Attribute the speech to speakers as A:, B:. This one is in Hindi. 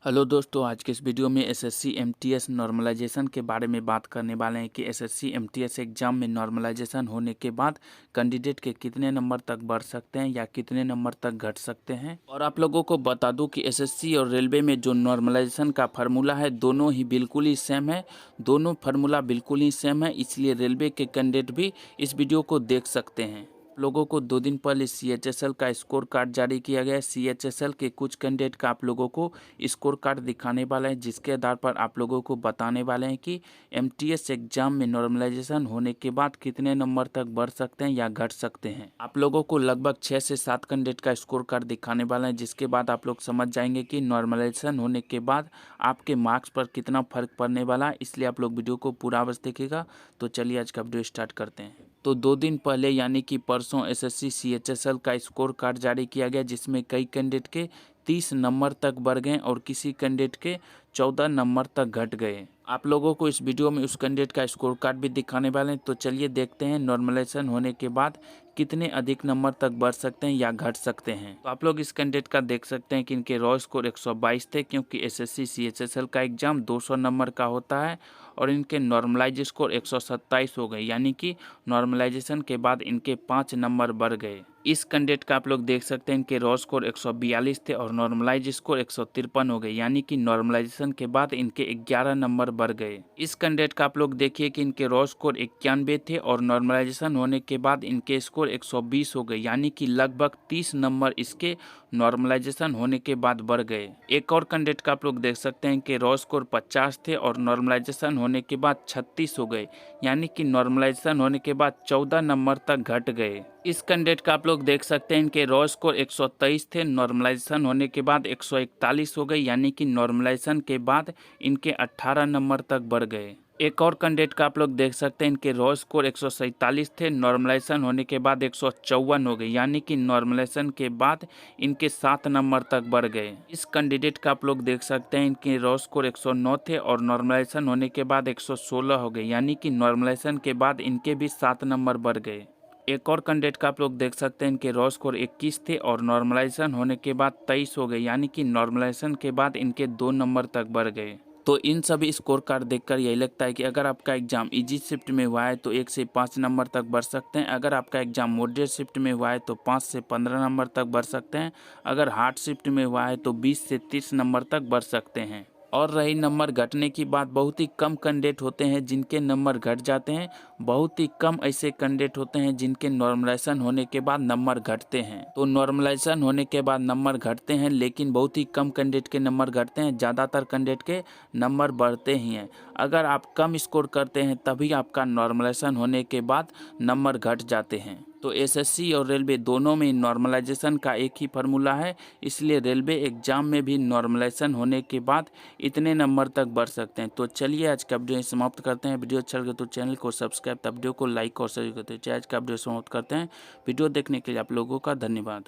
A: हेलो दोस्तों, आज के इस वीडियो में एसएससी एमटीएस नॉर्मलाइजेशन के बारे में बात करने वाले हैं कि एसएससी एमटीएस एग्जाम में नॉर्मलाइजेशन होने के बाद कैंडिडेट के कितने नंबर तक बढ़ सकते हैं या कितने नंबर तक घट सकते हैं। और आप लोगों को बता दूं कि एसएससी और रेलवे में जो नॉर्मलाइजेशन का फार्मूला है दोनों ही बिल्कुल ही सेम है। दोनों फार्मूला बिल्कुल ही सेम है, इसलिए रेलवे के कैंडिडेट भी इस वीडियो को देख सकते हैं। लोगों को 2 दिन पहले सीएचएसएल का स्कोर कार्ड जारी किया गया है। सीएचएसएल के कुछ कैंडिडेट का आप लोगों को स्कोर कार्ड दिखाने वाला है, जिसके आधार पर आप लोगों को बताने वाले हैं कि एमटीएस एग्जाम में नॉर्मलाइजेशन होने के बाद कितने नंबर तक बढ़ सकते हैं या घट सकते हैं। आप लोगों को लगभग 6 से 7 कैंडिडेट का स्कोर कार्ड दिखाने वाला है, जिसके बाद आप लोग समझ जाएंगे कि नॉर्मलाइजेशन होने के बाद आपके मार्क्स पर कितना फर्क पड़ने वाला है। इसलिए आप लोग वीडियो को पूरा अवश्य देखिएगा। तो चलिए आज का वीडियो स्टार्ट करते हैं। तो 2 दिन पहले यानी कि परसों एसएससी सीएचएसएल का स्कोर कार्ड जारी किया गया, जिसमें कई कैंडिडेट के 30 नंबर तक बढ़ गए और किसी कैंडिडेट के 14 नंबर तक घट गए। आप लोगों को इस वीडियो में उस कैंडिडेट का स्कोर कार्ड भी दिखाने वाले हैं। तो चलिए देखते हैं नॉर्मलाइजेशन होने के बाद कितने अधिक नंबर तक बढ़ सकते हैं या घट सकते हैं। तो आप लोग इस कैंडिडेट का देख सकते हैं कि इनके रॉ स्कोर 122 थे, क्योंकि एसएससी सीएचएसएल का एग्जाम 200 नंबर का होता है और इनके नॉर्मलाइज स्कोर 127 हो गए, यानी कि नॉर्मलाइजेशन के बाद इनके 5 नंबर बढ़ गए। इस कैंडिडेट का आप लोग देख सकते हैं इनके रॉ स्कोर 142 थे और नॉर्मलाइज स्कोर 153 हो गए, यानी कि नॉर्मलाइजेशन के बाद इनके 11 नंबर बढ़ गए। इस कैंडिडेट का आप लोग देखिए कि इनके रॉ स्कोर 91 थे और नॉर्मलाइजेशन होने के बाद इनके स्कोर 120 हो गए, यानी कि लगभग 30 नंबर इसके नॉर्मलाइजेशन होने के बाद बढ़ गए। एक और कैंडिडेट का आप लोग देख सकते हैं कि रॉ स्कोर 50 थे और नॉर्मलाइजेशन होने के बाद 36 हो गए, यानी कि नॉर्मलाइजेशन होने के बाद 14 नंबर तक घट गए। इस कैंडिडेट का आप लोग देख सकते हैं इनके रॉ स्कोर 123 थे, नॉर्मलाइजेशन होने के बाद 141 हो गए, यानी कि नॉर्मलाइजेशन के बाद इनके 18 नंबर तक बढ़ गए। एक और कैंडिडेट का आप लोग देख सकते हैं इनके रॉ स्कोर 147 थे, नॉर्मलाइजेशन होने के बाद 154 हो गए, यानी कि नॉर्मलाइजेशन के बाद इनके 7 नंबर तक बढ़ गए। इस कैंडिडेट का आप लोग देख सकते हैं इनके रॉ स्कोर 109 थे और नॉर्मलाइजेशन होने के बाद 116 हो गए, यानी कि नॉर्मलाइजेशन के बाद इनके भी 7 नंबर बढ़ गए। एक और कैंडिडेट का आप लोग देख सकते हैं इनके रॉ स्कोर 21 थे और नॉर्मलाइजेशन होने के बाद 23 हो गए, यानी कि नॉर्मलाइजेशन के बाद इनके 2 नंबर तक बढ़ गए। तो इन सभी स्कोर कार्ड देखकर यही लगता है कि अगर आपका एग्जाम इजी शिफ्ट में हुआ है तो 1 से 5 नंबर तक बढ़ सकते हैं। अगर आपका एग्जाम मॉडरेट शिफ्ट में हुआ है तो 5 से 15 नंबर तक बढ़ सकते हैं। अगर हार्ड शिफ्ट में हुआ है तो 20 से 30 नंबर तक बढ़ सकते हैं। और रही नंबर घटने की बात, बहुत ही कम कैंडिडेट होते हैं जिनके नंबर घट जाते हैं। बहुत ही कम ऐसे कैंडिडेट होते हैं जिनके नॉर्मलाइजेशन होने के बाद नंबर घटते हैं। तो नॉर्मलाइजेशन होने के बाद नंबर घटते हैं, लेकिन बहुत ही कम कैंडिडेट के नंबर घटते हैं। ज़्यादातर कैंडिडेट के नंबर बढ़ते ही हैं। अगर आप कम स्कोर करते हैं तभी आपका नॉर्मलाइजेशन होने के बाद नंबर घट जाते हैं। तो एसएससी और रेलवे दोनों में नॉर्मलाइजेशन का एक ही फार्मूला है, इसलिए रेलवे एग्जाम में भी नॉर्मलाइजेशन होने के बाद इतने नंबर तक बढ़ सकते हैं। तो चलिए आज का वीडियो समाप्त करते हैं। वीडियो अच्छा लगे तो चैनल को सब्सक्राइब, तब वीडियो को लाइक और शेयर करते हैं। आज का वीडियो समाप्त करते हैं। वीडियो देखने के लिए आप लोगों का धन्यवाद।